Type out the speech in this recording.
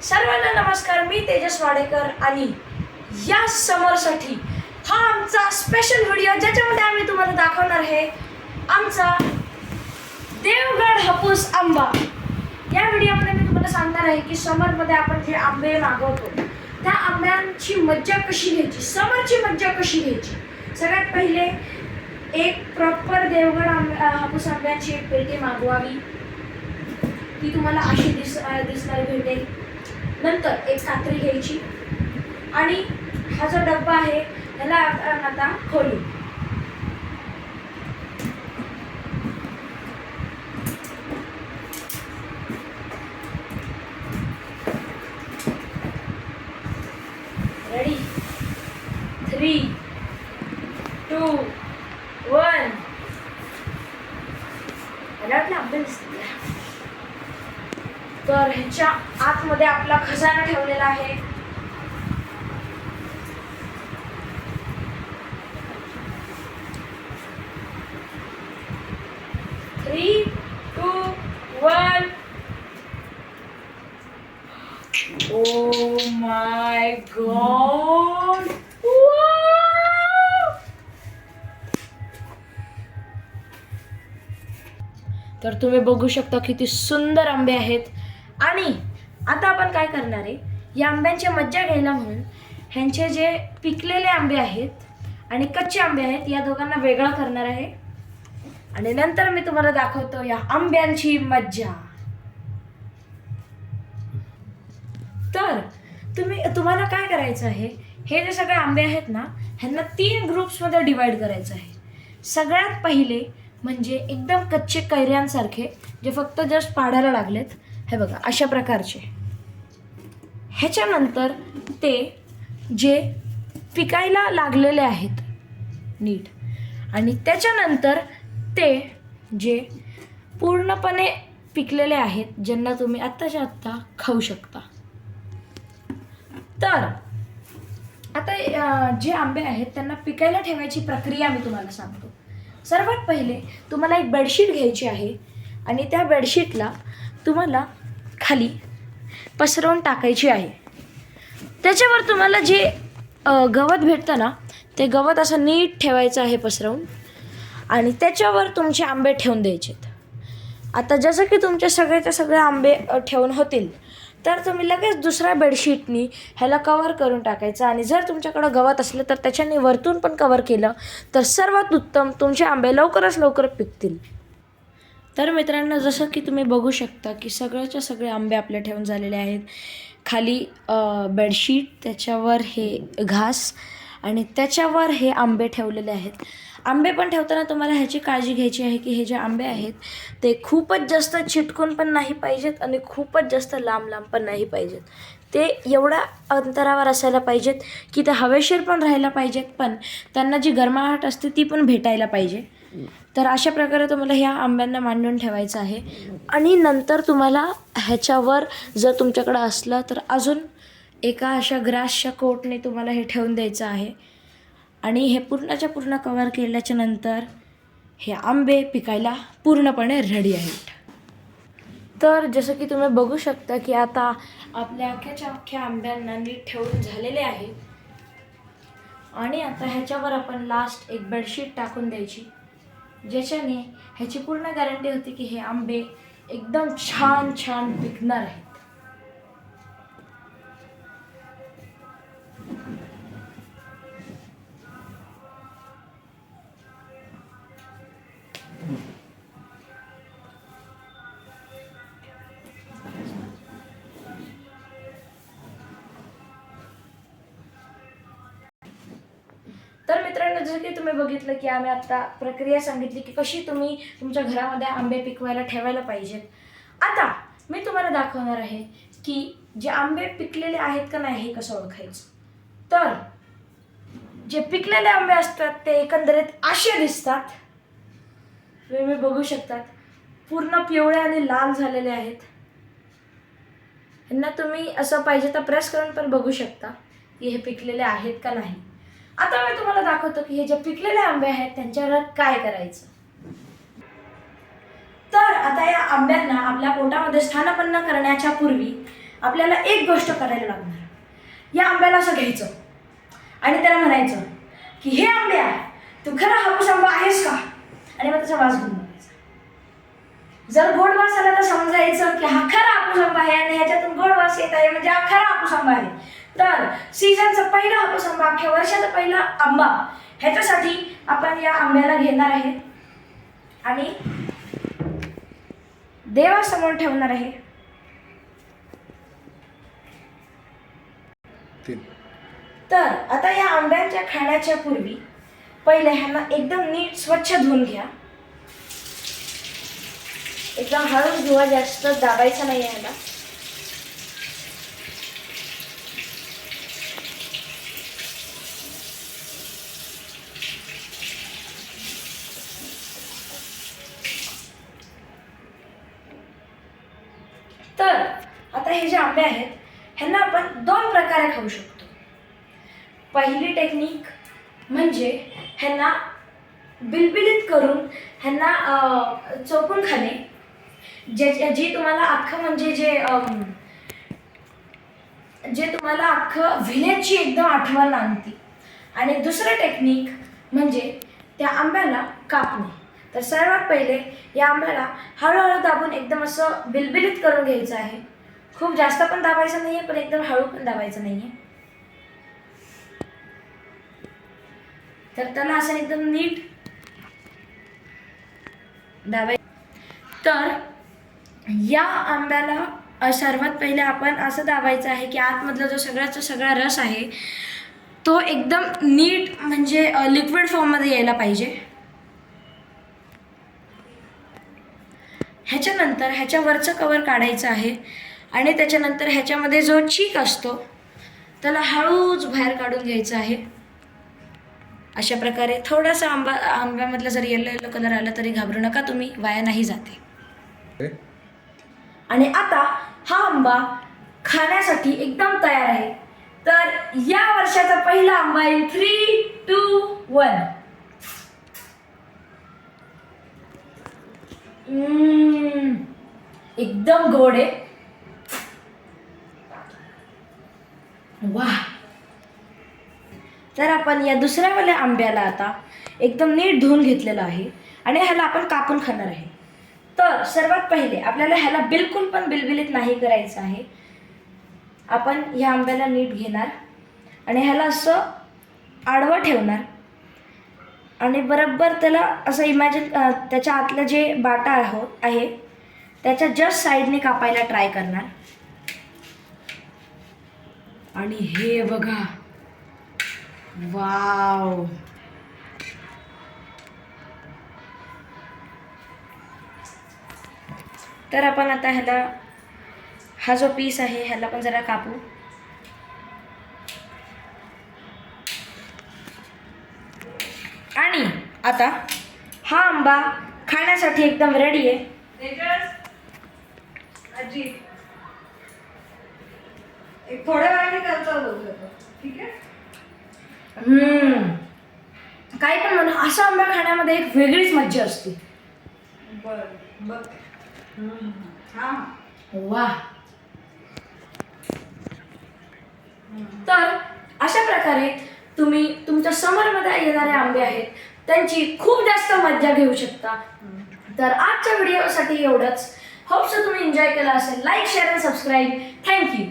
सर्वांना नमस्कार. मी तेजस वाडेकर आणि या समरसाठी हा आमचा स्पेशल व्हिडिओ ज्याच्यामध्ये आम्ही तुम्हाला दाखवणार आहे आमचा देवगड हापूस आंबा. या व्हिडिओमध्ये मी तुम्हाला सांगणार आहे की समरमध्ये आपण जे आंबे मागवतो त्या आंब्यांची मज्जा कशी घ्यायची, समरची मज्जा कशी घ्यायची. सगळ्यात पहिले एक प्रॉपर देवगड हापूस आंब्याची एक पेटी मागवावी. ती तुम्हाला अशी दिसणारी भेटेल. नंतर एक कात्री घ्यायची आणि हा जो डब्बा आहे त्याला आपण आता खोलू. रेडी 3, 2, 1. मला आंबे दिसतील. तर ह्याच्या आतमध्ये आपला खजाना ठेवलेला आहे. थ्री, 2, 1. ओ माय गॉड, तर तुम्ही बघू शकता किती सुंदर आंबे आहेत. आणि आता आपण काय करणार आहे, या आंब्यांची मज्जा घ्यायला म्हणून ह्यांचे जे पिकलेले आंबे आहेत आणि कच्चे आंबे आहेत या दोघांना वेगळं करणार आहे. आणि नंतर मी तुम्हाला दाखवतो या आंब्यांची मज्जा. तर तुम्हाला काय करायचं आहे, हे जे सगळे आंबे आहेत ना ह्यांना 3 ग्रुप्समध्ये डिवाइड करायचं आहे. सगळ्यात पहिले म्हणजे एकदम कच्चे कैऱ्यांसारखे जे फक्त जस्ट पाडायला लागलेत, हे बघा अशा प्रकारचे. ह्याच्यानंतर ते जे पिकायला लागलेले आहेत नीट, आणि त्याच्यानंतर ते जे पूर्णपणे पिकलेले आहेत ज्यांना तुम्ही आत्ताच्या आत्ता खाऊ शकता. तर आता जे आंबे आहेत त्यांना पिकायला ठेवायची प्रक्रिया मी तुम्हाला सांगतो. सर्वात पहिले तुम्हाला एक बेडशीट घ्यायची आहे आणि त्या बेडशीटला तुम्हाला खाली पसरवून टाकायची आहे. त्याच्यावर तुम्हाला जे गवत भेटतं ना ते गवत असं नीट ठेवायचं आहे पसरवून, आणि त्याच्यावर तुमचे आंबे ठेवून द्यायचेत. आता जसं की तुमचे सगळेचे सगळे आंबे ठेवून होतील तर तुम्ही लगेच दुसऱ्या बेडशीटनी ह्याला कवर करून टाकायचं. आणि जर तुमच्याकडं गवत असलं तर त्याच्याने वरतून पण कवर केलं तर सर्वात उत्तम, तुमचे आंबे लवकर पिकतील. तर मित्रांनो, जसं की तुम्ही बघू शकता की सगळ्याच्या सगळे आंबे आपले ठेवून झालेले आहेत. खाली बेडशीट, त्याच्यावर हे घास आणि त्याच्यावर हे आंबे ठेवलेले आहेत. आंबे पण ठेवताना तुम्हाला ह्याची काळजी घ्यायची आहे की हे जे आंबे आहेत ते खूपच जास्त चिटकून पण नाही पाहिजेत आणि खूपच जास्त लांब पण नाही पाहिजेत. ते एवढ्या अंतरावर असायला पाहिजेत की ते हवेशीर पण राहायला पाहिजेत, पण त्यांना जी गरमाहट असते ती पण भेटायला पाहिजे. तर अशा प्रकारे तुम्हाला ह्या आंब्यांना मांडून ठेवायचं आहे. आणि नंतर तुम्हाला ह्याच्यावर जर तुमच्याकडं असलं तर अजून एका अशा ग्रासच्या कोटने तुम्हाला हे ठेवून द्यायचं आहे. आणि हे पूर्णच्या पूर्ण कवर केल्याच्या नंतर हे आंबे पिकायला पूर्णपणे रेडी आहेत. तर जसं की तुम्ही बघू शकता की आता आपल्या अख्ख्या आंब्यांना नीट ठेवून झालेले आहे. आणि आता ह्याच्यावर आपण लास्ट एक बेडशीट टाकून द्यायची, ज्याच्याने ह्याची पूर्ण गॅरंटी होती की हे आंबे एकदम छान पिकणार आहेत. तर मित्रांनो, जसं की तुम्ही बघितलं की आम्ही आत्ता प्रक्रिया सांगितली की कशी तुम्ही तुमच्या घरामध्ये आंबे पिकवायला ठेवायला पाहिजेत. आता मी तुम्हाला दाखवणार आहे की जे आंबे पिकलेले आहेत का नाही हे कसं ओळखायचं. तर जे पिकलेले आंबे असतात ते एकंदरीत असे दिसतात. तुम्ही बघू शकतात पूर्ण पिवळे आणि लाल झालेले आहेत. यांना तुम्ही असं पाहिजे तर प्रेस करून पण बघू शकता की हे पिकलेले आहेत का नाही. आता मी तुम्हाला दाखवतो की हे जे पिकलेले आंबे आहेत त्यांच्यावर काय करायचं. तर आता या आंब्यांना आपल्या पोटामध्ये स्थानापन्न करण्याच्या पूर्वी आपल्याला एक गोष्ट करायला लागणार. या आंब्याला असं घ्यायचं आणि त्याला म्हणायचं की हे आंब्या, तू खरा हापूस आंबा आहेस का? आणि मग त्याचा वास घेऊन बघायचा. जर गोड वास आला तर समजायचं की हा खरा हापूस आंबा आहे आणि ह्याच्यातून गोड वास येत आहे, म्हणजे हा खरा हापूस आंबा आहे. तर सीझनचा पहिला हापूस आंबा, अख्ख्या वर्षाचा पहिला आंबा, ह्याच्यासाठी आपण या आंब्याला घेणार आहे आणि देवासमोर ठेवणार आहे. तर आता या आंब्यांच्या खाण्याच्या पूर्वी पहिले ह्यांना एकदम नीट स्वच्छ धुवून घ्या. एकदम हळूच धुवा, जास्त दाबायचं नाही ह्याला. तर आता हे जे आंबे आहेत ह्यांना आपण 2 प्रकारे खाऊ शकतो. पहिली टेक्निक म्हणजे ह्यांना बिलबिलीत करून ह्यांना चोपून खाणे, जी तुम्हाला अख्खं म्हणजे जे तुम्हाला अख्खं व्हिलेजची एकदम आठवण आणते. आणि दुसरं टेक्निक म्हणजे त्या आंब्याला कापणे. तर सर्वात पहिले या आंब्याला हळूहळू दाबून एकदम असं बिलबिलीत करून घ्यायचं आहे. खूप जास्त पण दाबायचं नाही आहे, पण एकदम हळू पण दाबायचं नाही आहे. तर त्याला असं एकदम नीट दाबायचं. तर या आंब्याला सर्वात पहिले आपण असं दाबायचं आहे की आतमधला जो सगळा रस आहे तो एकदम नीट म्हणजे लिक्विड फॉर्ममध्ये यायला पाहिजे. ह्याच्यानंतर ह्याच्यावरचं कवर काढायचं आहे आणि त्याच्यानंतर ह्याच्यामध्ये जो चीक असतो त्याला हळूच बाहेर काढून घ्यायचं आहे. अशा प्रकारे थोडासा आंब्यामधला जर येलो कलर आला तरी घाबरू नका तुम्ही, वाया नाही जाते. आणि आता हा आंबा खाण्यासाठी एकदम तयार आहे. तर या वर्षाचा पहिला आंबा इन 3, 2, 1. एकदम गोड आहे. वाह. तर आपण या दुसऱ्यावाल्या आंब्याला आता एकदम नीट धुवून घेतलेलं आहे आणि ह्याला आपण कापून खाणार आहे. तर सर्वात पहिले आपल्याला ह्याला बिलकुल पण बिलबिलीत नाही करायचं आहे. आपण ह्या आंब्याला नीट घेणार आणि ह्याला असं आडवं ठेवणार आणि बरोबर त्याला असं इमॅजिन त्याच्या आतलं जे बाटा आहे त्याच्या जस्ट साईडने कापायला ट्राय करणार. आणि हे बघा, वाव. तर आपण आता ह्याला हा जो पीस आहे ह्याला पण जरा कापू. आणि आता हा आंबा खाण्यासाठी एकदम रेडी आहे. आजी एक थोड्या वेळाने करता बोललो, ठीक आहे? काय पण म्हणून असा आंबा खाण्यामध्ये एक वेगळीच मज्जा असते. बरं बघ. हां. वा. तर अशा प्रकारे तुम्ही तुमच्या समरमध्ये येणारे आंबे आहेत त्यांची खूप जास्त मज्जा घेऊ शकता. तर आजच्या व्हिडिओसाठी एवढंच. होप सो तुम्ही एन्जॉय केला असेल. लाईक, शेअर आणि सबस्क्राईब. थँक्यू.